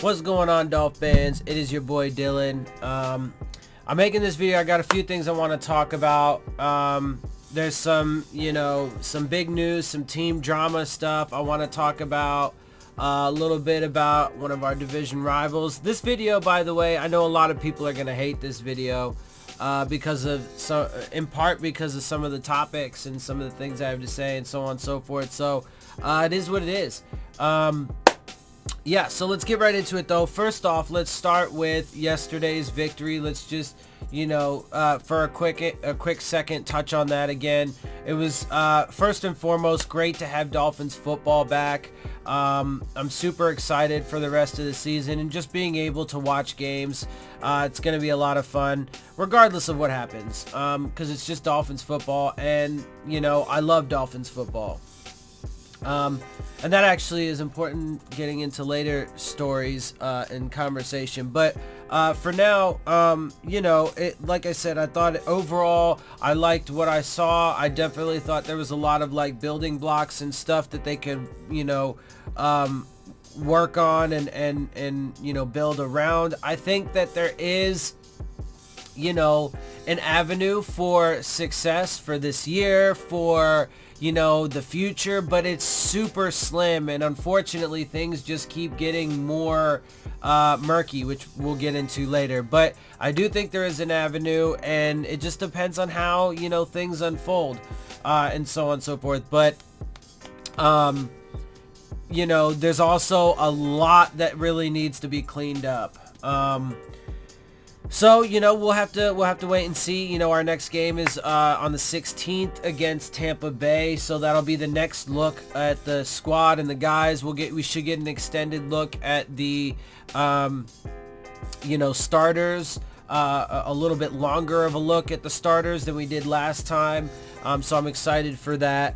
What's going on, Dolphins? It is your boy Dillon. I'm making this video. I got a few things I want to talk about. There's some big news, some team drama stuff. I want to talk about a little bit about one of our division rivals. This video, by the way, I know a lot of people are going to hate this video in part because of some of the topics and some of the things I have to say and so on and so forth. So it is what it is. Yeah, so let's get right into it though. First off, let's start with yesterday's victory. Let's just, for a quick second, touch on that again. It was, first and foremost, great to have Dolphins football back. I'm super excited for the rest of the season and just being able to watch games. It's going to be a lot of fun, regardless of what happens, because it's just Dolphins football, and, I love Dolphins football. And that actually is important getting into later stories and conversation. But for now, like I said, I thought overall I liked what I saw. I definitely thought there was a lot of building blocks and stuff that they could, work on and build around. I think that there is, an avenue for success for this year, for the future, but it's super slim, and unfortunately things just keep getting more murky, which we'll get into later. But I do think there is an avenue, and it just depends on how things unfold, and so on and so forth. But there's also a lot that really needs to be cleaned up. So, we'll have to wait and see. Our next game is on the 16th against Tampa Bay. So that'll be the next look at the squad and the guys. We should get an extended look at the, starters. A little bit longer of a look at the starters than we did last time. So I'm excited for that.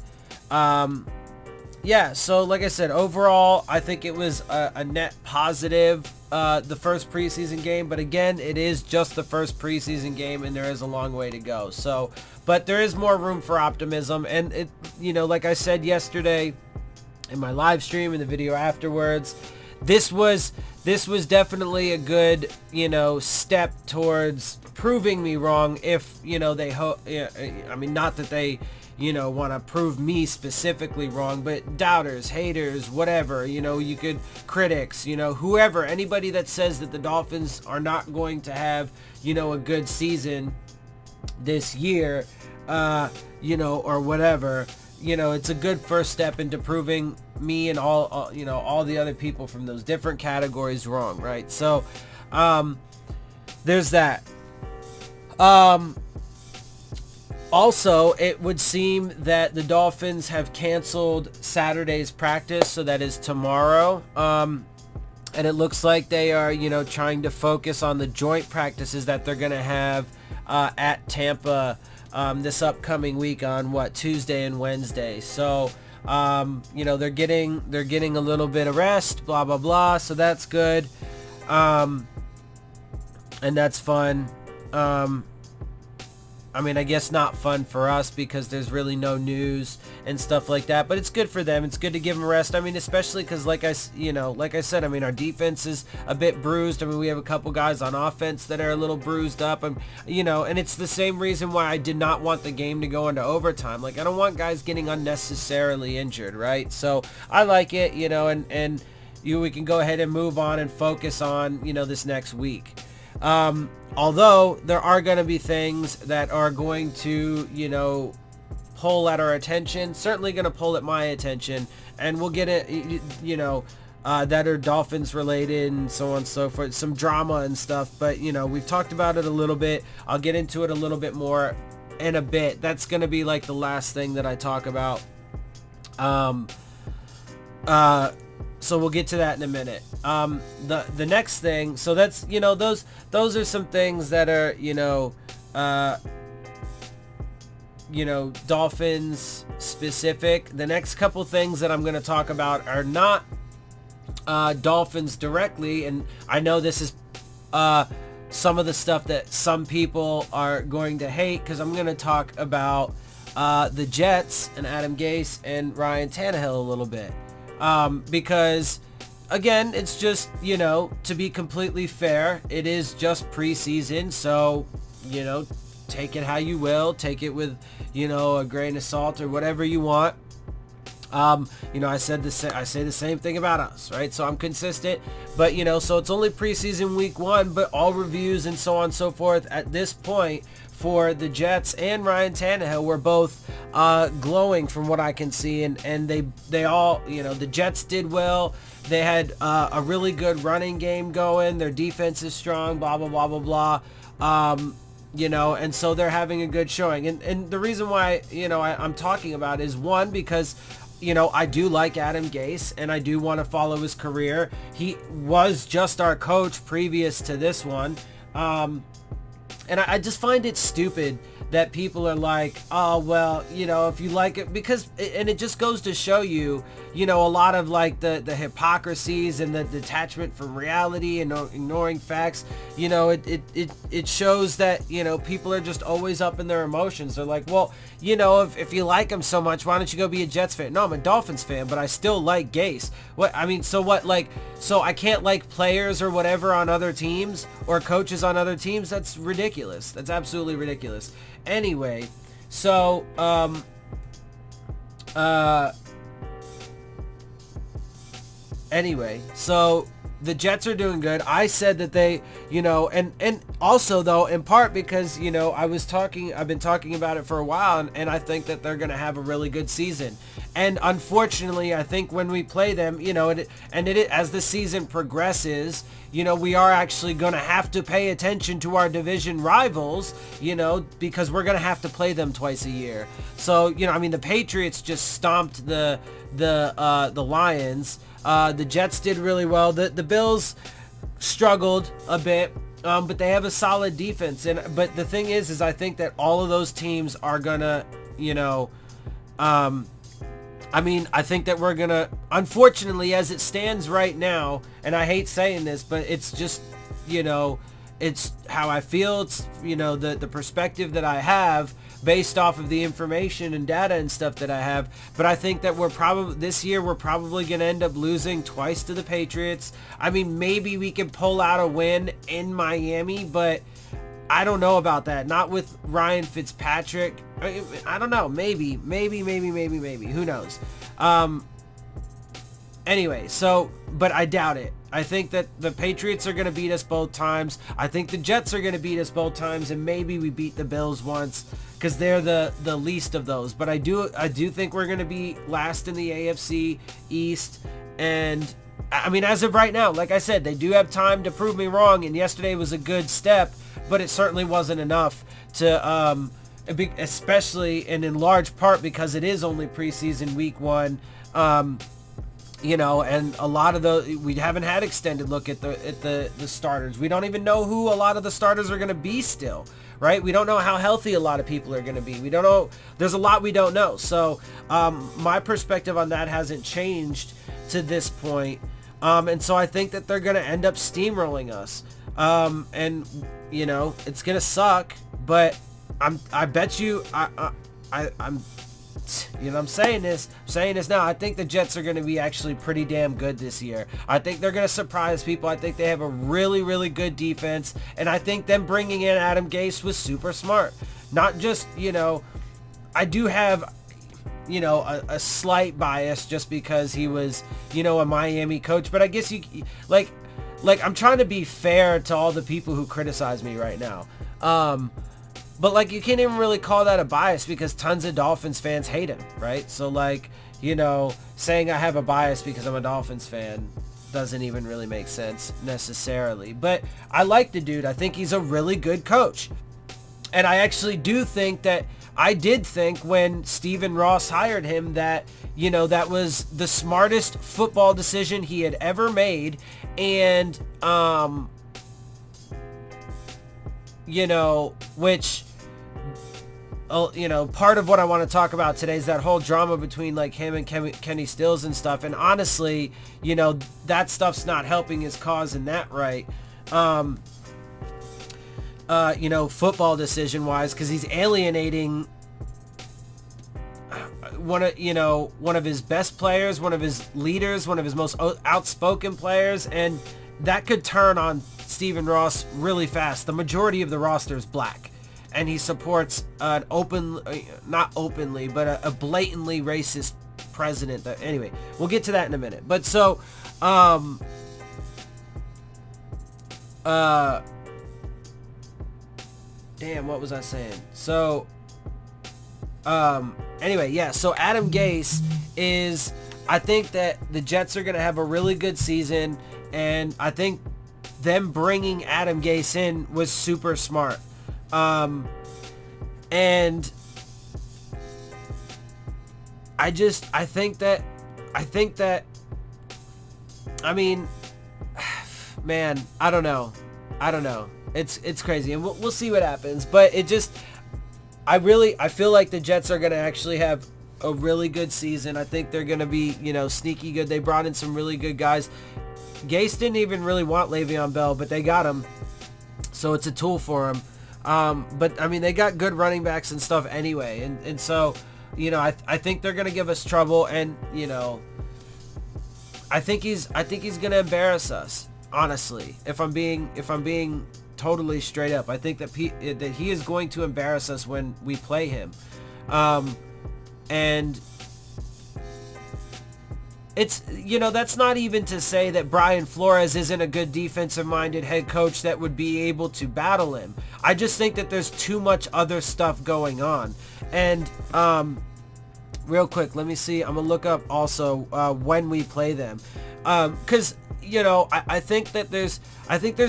Yeah, so like I said, overall, I think it was a net positive, the first preseason game. But again, it is just the first preseason game, and there is a long way to go. So, but there is more room for optimism. And it, like I said yesterday in my live stream and the video afterwards, this was definitely a good, step towards proving me wrong. If, not that they want to prove me specifically wrong, but doubters, haters, whatever, you could, critics, whoever, anybody that says that the Dolphins are not going to have, a good season this year, or whatever, it's a good first step into proving me and all the other people from those different categories wrong, right? So, there's that. Also, it would seem that the Dolphins have canceled Saturday's practice, so that is tomorrow. And it looks like they are, trying to focus on the joint practices that they're going to have at Tampa this upcoming week on Tuesday and Wednesday. So, they're getting a little bit of rest, blah blah blah. So that's good, and that's fun. I guess not fun for us because there's really no news and stuff like that, but it's good for them. It's good to give them a rest. Especially because like I said, our defense is a bit bruised. We have a couple guys on offense that are a little bruised up, and it's the same reason why I did not want the game to go into overtime. I don't want guys getting unnecessarily injured, right? So I like it, and we can go ahead and move on and focus on, this next week. Although there are going to be things that are going to, pull at our attention, certainly going to pull at my attention, and we'll get it, that are Dolphins related and so on and so forth, some drama and stuff. But, we've talked about it a little bit. I'll get into it a little bit more in a bit. That's going to be the last thing that I talk about. So we'll get to that in a minute. The next thing, so that's, those are some things that are, Dolphins specific. The next couple things that I'm going to talk about are not Dolphins directly, and I know this is some of the stuff that some people are going to hate, because I'm going to talk about the Jets and Adam Gase and Ryan Tannehill a little bit, because again, it's just, to be completely fair, it is just preseason, so, take it how you will, take it with, a grain of salt or whatever you want. I say the same thing about us, right? So I'm consistent, but so it's only preseason week 1, but all reviews and so on and so forth at this point for the Jets and Ryan Tannehill were both glowing from what I can see, and they all, the Jets did well. They had a really good running game going. Their defense is strong, blah, blah, blah, blah, blah. And so they're having a good showing. And the reason why, I'm talking about is, one, because I do like Adam Gase, and I do want to follow his career. He was just our coach previous to this one. And I just find it stupid that people are like, oh, well, if you like it, because, and it just goes to show you, a lot of like the hypocrisies and the detachment from reality and ignoring facts. It shows that, people are just always up in their emotions. They're like, well, if you like him so much, why don't you go be a Jets fan? No, I'm a Dolphins fan, but I still like Gase. So what, so I can't like players or whatever on other teams or coaches on other teams? That's ridiculous. That's absolutely ridiculous. Anyway, so, the Jets are doing good. I said that they, and also though, in part because, I've been talking about it for a while, and I think that they're going to have a really good season. And unfortunately, I think when we play them, as the season progresses, we are actually going to have to pay attention to our division rivals, because we're going to have to play them twice a year. So, the Patriots just stomped the Lions. The Jets did really well. The Bills struggled a bit, but they have a solid defense. But the thing is I think that all of those teams are gonna, I think that we're gonna, unfortunately, as it stands right now, and I hate saying this, but it's just, it's how I feel. It's, the perspective that I have based off of the information and data and stuff that I have. But I think that this year we're probably going to end up losing twice to the Patriots. Maybe we can pull out a win in Miami, but I don't know about that. Not with Ryan Fitzpatrick. I don't know. Maybe. Who knows? Anyway, but I doubt it. I think that the Patriots are going to beat us both times. I think the Jets are going to beat us both times, and maybe we beat the Bills once because they're the least of those. But I do think we're going to be last in the AFC East. And as of right now, like I said, they do have time to prove me wrong, and yesterday was a good step, but it certainly wasn't enough to, especially and in large part because it is only preseason week 1. And a lot of we haven't had extended look at the starters. We don't even know who a lot of the starters are going to be still, right? We don't know how healthy a lot of people are going to be. We don't know. There's a lot we don't know. So my perspective on that hasn't changed to this point. And so I think that they're going to end up steamrolling us. And it's going to suck, but I bet you I'm I'm saying this now. I think the Jets are going to be actually pretty damn good this year. I think they're going to surprise people. I think they have a really, really good defense. And I think them bringing in Adam Gase was super smart. Not just, I do have, a slight bias just because he was, a Miami coach. But I guess like I'm trying to be fair to all the people who criticize me right now. But you can't even really call that a bias because tons of Dolphins fans hate him, right? So saying I have a bias because I'm a Dolphins fan doesn't even really make sense necessarily. But I like the dude. I think he's a really good coach. And I actually do think that I did think when Stephen Ross hired him that, that was the smartest football decision he had ever made. And, which, part of what I want to talk about today is that whole drama between him and Kenny Stills and stuff. And honestly, that stuff's not helping his cause in that right. Football decision wise, because he's alienating one of his best players, one of his leaders, one of his most outspoken players, and that could turn on Stephen Ross really fast. The majority of the roster is black, and he supports an not openly, but a blatantly racist president. Anyway, we'll get to that in a minute. But so, damn, what was I saying? So, anyway, yeah, so Adam Gase is, I think that the Jets are going to have a really good season, and I think them bringing Adam Gase in was super smart. And I think that, I mean, man, I don't know. It's crazy, and we'll see what happens, but it just, I feel like the Jets are going to actually have a really good season. I think they're going to be, sneaky good. They brought in some really good guys. Gase didn't even really want Le'Veon Bell, but they got him, so it's a tool for him. But I mean, they got good running backs and stuff anyway, and so, I think they're going to give us trouble, and I think he's going to embarrass us, honestly. If I'm being totally straight up, I think that he is going to embarrass us when we play him. And it's, that's not even to say that Brian Flores isn't a good defensive-minded head coach that would be able to battle him. I just think that there's too much other stuff going on. And real quick, let me see. I'm going to look up also when we play them. Because, I think that there's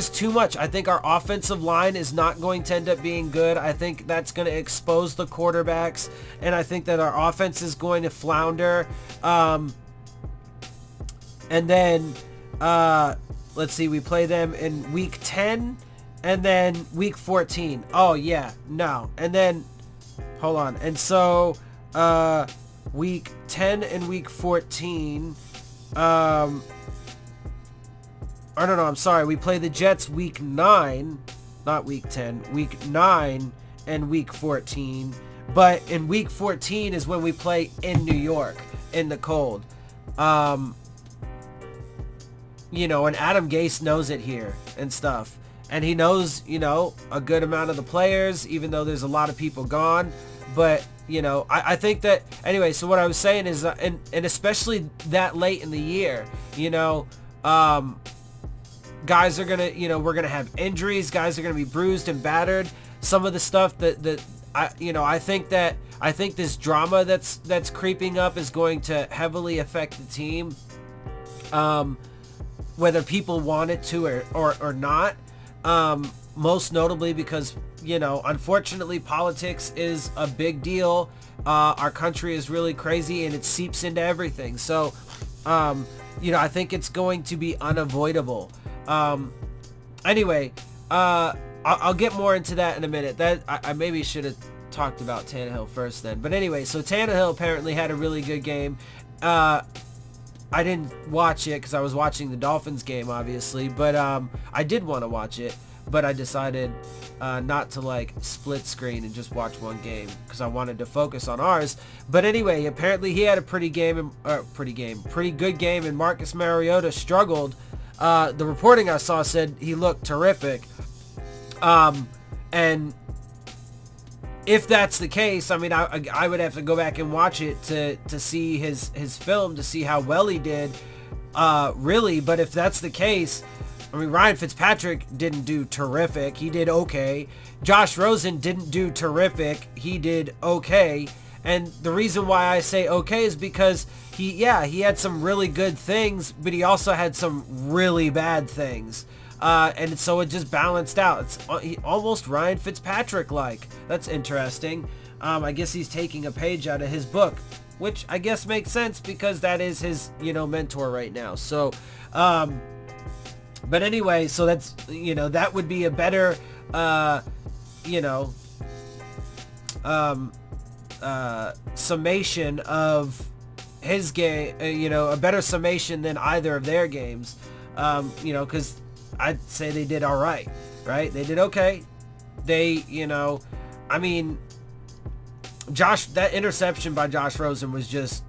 too much. I think our offensive line is not going to end up being good. I think that's going to expose the quarterbacks, and I think that our offense is going to flounder. And then, let's see, we play them in week 10 and then week 14. Oh, yeah, no. And then, hold on. And so, week 10 and week 14, I don't know, I'm sorry. We play the Jets week 9, not week 10, week 9 and week 14. But in week 14 is when we play in New York in the cold. And Adam Gase knows it here and stuff. And he knows, a good amount of the players, even though there's a lot of people gone. But, I think that, anyway, so what I was saying is, and especially that late in the year, guys are going to, we're going to have injuries. Guys are going to be bruised and battered. Some of the stuff that I think this drama that's creeping up is going to heavily affect the team. Whether people want it to or not. Most notably because, unfortunately politics is a big deal. Our country is really crazy and it seeps into everything. So, I think it's going to be unavoidable. Anyway, I'll get more into that in a minute. That I maybe should have talked about Tannehill first then. But anyway, so Tannehill apparently had a really good game. I didn't watch it because I was watching the Dolphins game, obviously. But I did want to watch it. But I decided not to split screen and just watch one game because I wanted to focus on ours. But anyway, apparently he had a pretty good game, and Marcus Mariota struggled. The reporting I saw said he looked terrific. And if that's the case, I mean, I would have to go back and watch it to see his film, to see how well he did, really. But if that's the case, I mean, Ryan Fitzpatrick didn't do terrific. He did okay. Josh Rosen didn't do terrific. He did okay. And the reason why I say okay is because he had some really good things, but he also had some really bad things. And so it just balanced out. It's almost Ryan Fitzpatrick-like. That's interesting. I guess he's taking a page out of his book, which I guess makes sense because that is his, mentor right now. So, but anyway, so that's, that would be a better, summation of his game, a better summation than either of their games, because I'd say they did all right? They did okay. They, I mean, that interception by Josh Rosen was just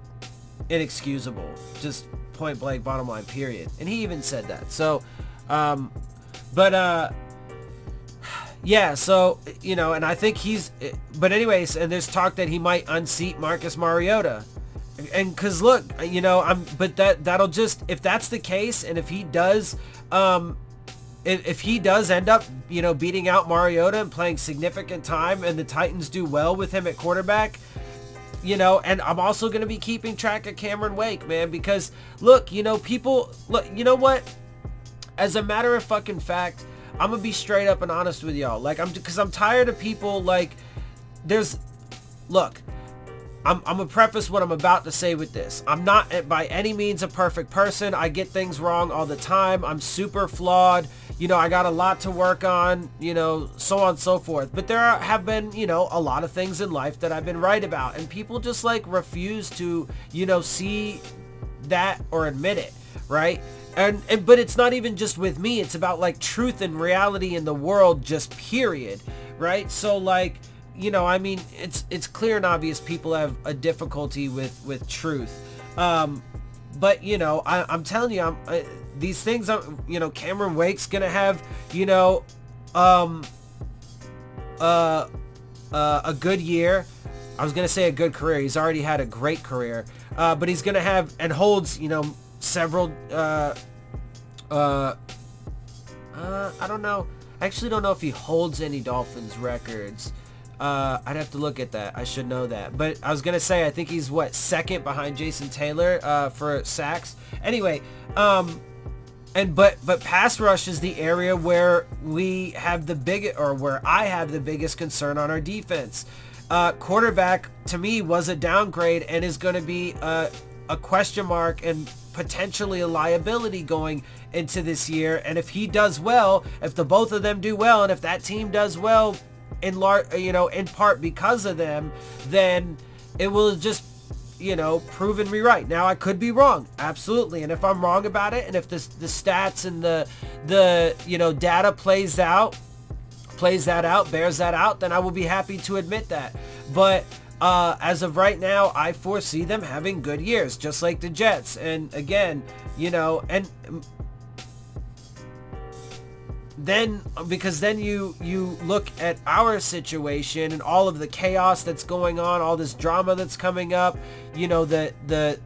inexcusable, just point blank, bottom line, period. And he even said that. So, yeah, so, and I think but anyways, and there's talk that he might unseat Marcus Mariota. And because look, but that'll just, if that's the case, and if he does, if he does end up, beating out Mariota and playing significant time, and the Titans do well with him at quarterback, and I'm also going to be keeping track of Cameron Wake, man, because look, people, look, you know what? As a matter of fucking fact, I'm going to be straight up and honest with y'all. Like, because I'm tired of people, like, look, I'm going to preface what I'm about to say with this. I'm not by any means a perfect person. I get things wrong all the time. I'm super flawed. I got a lot to work on, so on and so forth. But there have been, a lot of things in life that I've been right about. And people just, like, refuse to, see that or admit it, right? But it's not even just with me. It's about, like, truth and reality in the world, just period, right? So, like, it's clear and obvious people have a difficulty with truth. But, I'm telling you, these things, Cameron Wake's going to have, a good year. I was going to say a good career. He's already had a great career. But he's going to have, and holds, several, I don't know. I actually don't know if he holds any Dolphins records. I'd have to look at that. I should know that. But I was going to say, I think he's, second behind Jason Taylor for sacks. Anyway, but pass rush is the area where we have where I have the biggest concern on our defense. Quarterback, to me, was a downgrade and is going to be a question mark and potentially a liability going into this year. And if he does well, if the both of them do well, and if that team does well, in part because of them, then it will just, proven me right. Now, I could be wrong, absolutely, and if I'm wrong about it, and if the stats and the data bears that out, then I will be happy to admit that. But as of right now, I foresee them having good years, just like the Jets. And again, and then, because then you look at our situation and all of the chaos that's going on, all this drama that's coming up, the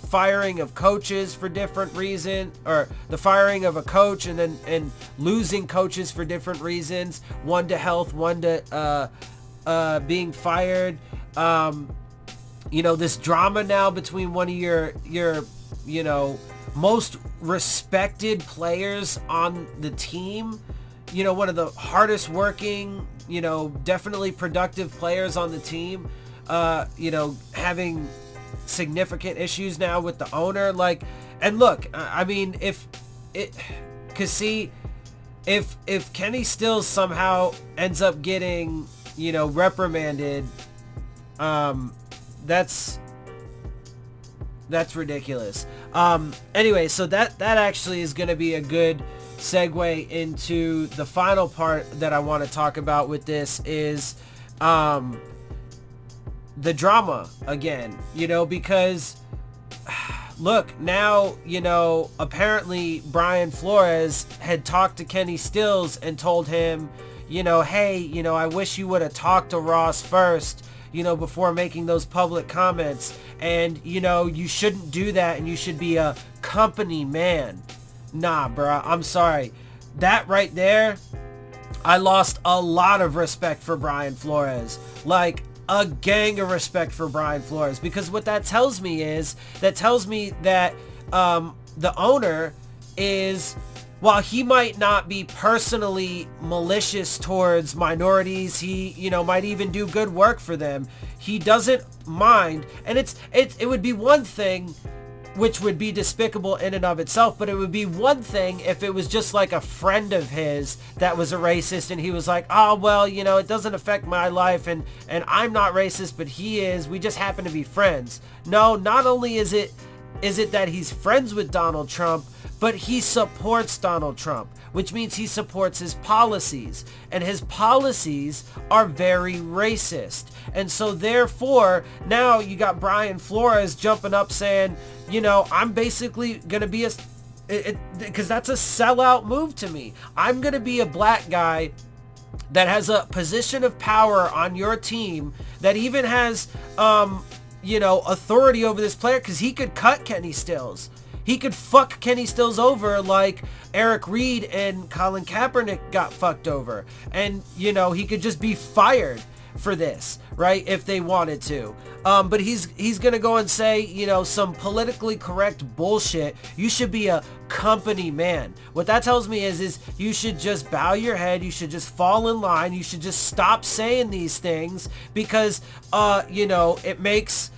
firing of coaches for different reasons, or the firing of a coach and losing coaches for different reasons, one to health, one to being fired, this drama now between one of your most respected players on the team, one of the hardest working, definitely productive players on the team, having significant issues now with the owner. Like, and look, I mean, if Kenny Stills somehow ends up getting, reprimanded, that's ridiculous. Anyway, so that actually is going to be a good segue into the final part that I want to talk about with this is the drama again, because look, now, apparently Brian Flores had talked to Kenny Stills and told him, hey, I wish you would have talked to Ross first, before making those public comments. And, you shouldn't do that, and you should be a company man. Nah, bruh, I'm sorry. That right there, I lost a lot of respect for Brian Flores. Like, a gang of respect for Brian Flores. Because what that tells me is, that the owner is, while he might not be personally malicious towards minorities, he, might even do good work for them. He doesn't mind. And it would be one thing, which would be despicable in and of itself, but it would be one thing if it was just like a friend of his that was a racist and he was like, oh, well, it doesn't affect my life and I'm not racist, but he is. We just happen to be friends. No, not only is it that he's friends with Donald Trump, but he supports Donald Trump, which means he supports his policies, and his policies are very racist. And so therefore, now you got Brian Flores jumping up saying, you know, I'm basically going to be because that's a sellout move to me. I'm going to be a black guy that has a position of power on your team, that even has, you know, authority over this player, because he could cut Kenny Stills. He could fuck Kenny Stills over like Eric Reed and Colin Kaepernick got fucked over. And, you know, he could just be fired for this, right, if they wanted to. But he's going to go and say, you know, some politically correct bullshit. You should be a company man. What that tells me is you should just bow your head. You should just fall in line. You should just stop saying these things because, you know, it makes,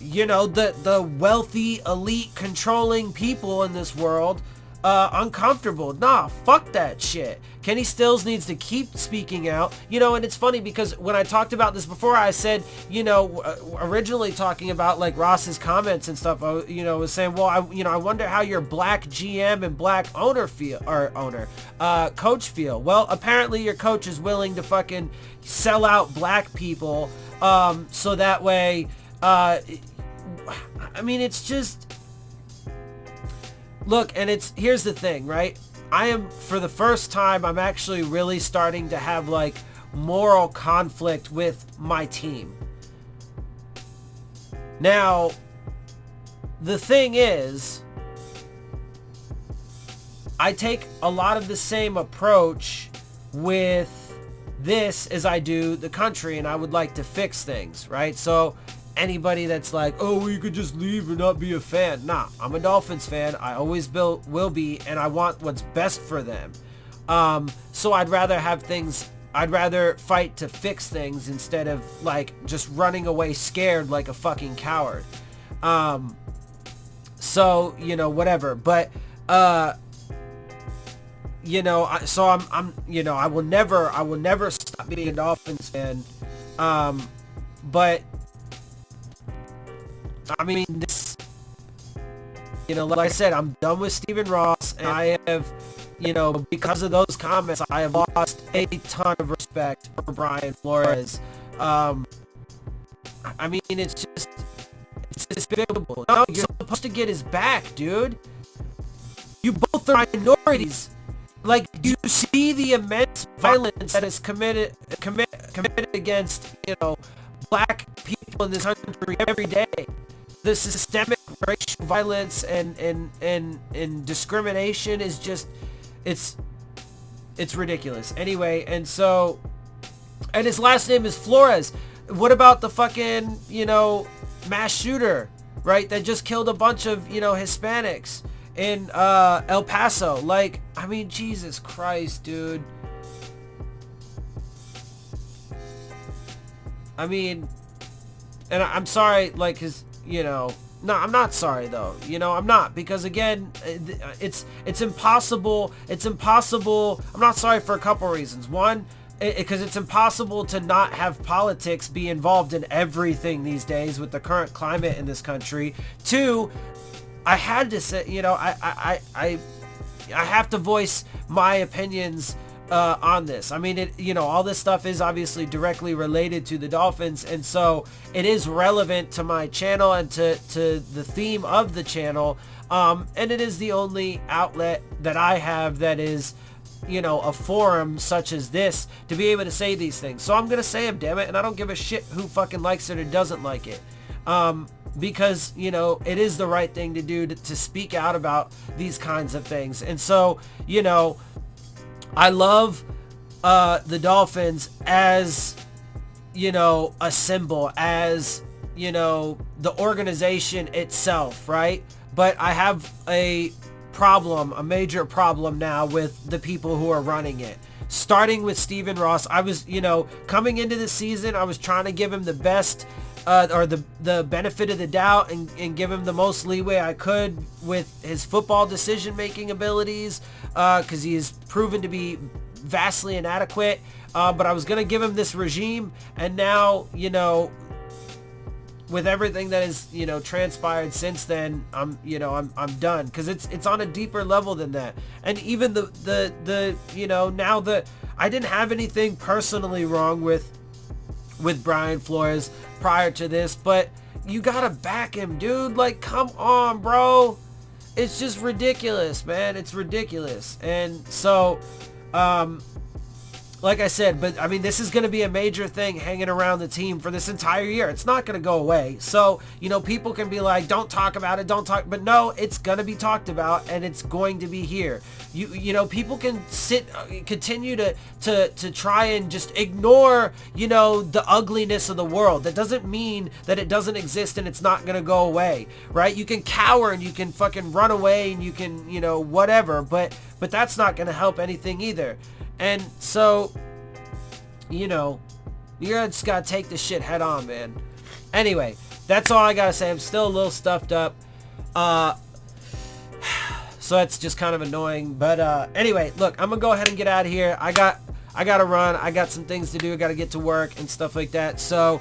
you know, the wealthy, elite, controlling people in this world uncomfortable. Nah, fuck that shit. Kenny Stills needs to keep speaking out. You know, and it's funny because when I talked about this before, I said, you know, originally talking about like Ross's comments and stuff, I, you know, was saying, well, I wonder how your black GM and black coach feel. Well, apparently your coach is willing to fucking sell out black people, so that way, I mean, it's just, look, and here's the thing, right? I am, for the first time, I'm actually really starting to have like moral conflict with my team. Now, the thing is, I take a lot of the same approach with this as I do the country, and I would like to fix things, right? So anybody that's like, oh, well, you could just leave and not be a fan. Nah, I'm a Dolphins fan. I always will be, and I want what's best for them. So I'd rather fight to fix things instead of like just running away scared like a fucking coward. So, you know, whatever. But, you know, so I'm, you know, I will never stop being a Dolphins fan. But I mean, this, you know, like I said, I'm done with Stephen Ross, and I have, you know, because of those comments, I have lost a ton of respect for Brian Flores. I mean, it's despicable. No, you're supposed to get his back, dude. You both are minorities. Like, you see the immense violence that is committed against, you know, black people in this country every day. The systemic racial violence and discrimination is just, it's ridiculous. Anyway, and so, and his last name is Flores. What about the fucking, you know, mass shooter, right, that just killed a bunch of, you know, Hispanics in El Paso? Like, I mean, Jesus Christ, dude. I mean, and I'm sorry, like, his, you know, no, I'm not sorry though. You know, I'm not, because again, it's impossible. It's impossible. I'm not sorry for a couple reasons. One, because it's impossible to not have politics be involved in everything these days with the current climate in this country. Two, I had to say, you know, I have to voice my opinions on this. I mean, you know, all this stuff is obviously directly related to the Dolphins, and so it is relevant to my channel and to the theme of the channel, and it is the only outlet that I have that is, you know, a forum such as this to be able to say these things. So I'm gonna say them, damn it, and I don't give a shit who fucking likes it or doesn't like it, because, you know, it is the right thing to do to speak out about these kinds of things. And so, you know, I love the Dolphins as, you know, a symbol, as, you know, the organization itself, right? But I have a major problem now with the people who are running it. Starting with Stephen Ross, I was, you know, coming into the season, I was trying to give him the best, or the benefit of the doubt, and give him the most leeway I could with his football decision-making abilities, because he is proven to be vastly inadequate, but I was going to give him this regime, and now, you know, with everything that is, you know, transpired since then, I'm done, because it's on a deeper level than that. And even the you know, now that I didn't have anything personally wrong with Brian Flores prior to this, but you gotta back him, dude. Like, come on, bro. It's just ridiculous, man. It's ridiculous. And so, like I said, but I mean, this is going to be a major thing hanging around the team for this entire year. It's not going to go away. So, you know, people can be like, don't talk about it, don't talk, but no, it's going to be talked about, and it's going to be here. You know, people can continue to try and just ignore, you know, the ugliness of the world. That doesn't mean that it doesn't exist and it's not going to go away, right? You can cower and you can fucking run away and you can, you know, whatever, but that's not going to help anything either. And so, you know, you just gotta take this shit head on, man. Anyway, that's all I gotta say. I'm still a little stuffed up. So that's just kind of annoying. But anyway, look, I'm gonna go ahead and get out of here. I gotta run. I got some things to do. I gotta get to work and stuff like that. So,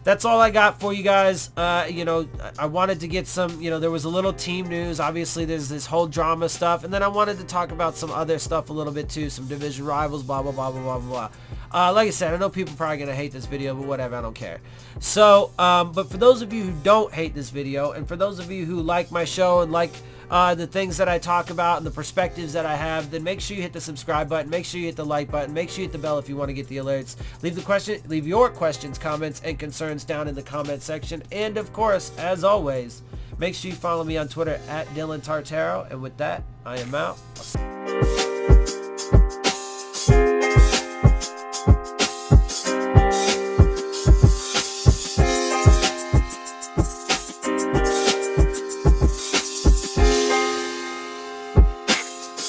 that's all I got for you guys. You know, I wanted to get some, you know, there was a little team news. Obviously, there's this whole drama stuff. And then I wanted to talk about some other stuff a little bit too. Some division rivals, blah, blah, blah, blah, blah, blah. Like I said, I know people are probably going to hate this video, but whatever, I don't care. So, but for those of you who don't hate this video, and for those of you who like my show and like the things that I talk about and the perspectives that I have, then make sure you hit the subscribe button, make sure you hit the like button, make sure you hit the bell if you want to get the alerts. Leave your questions, comments, and concerns down in the comment section. And of course, as always, make sure you follow me on Twitter at Dillon Tartaro. And with that, I am out.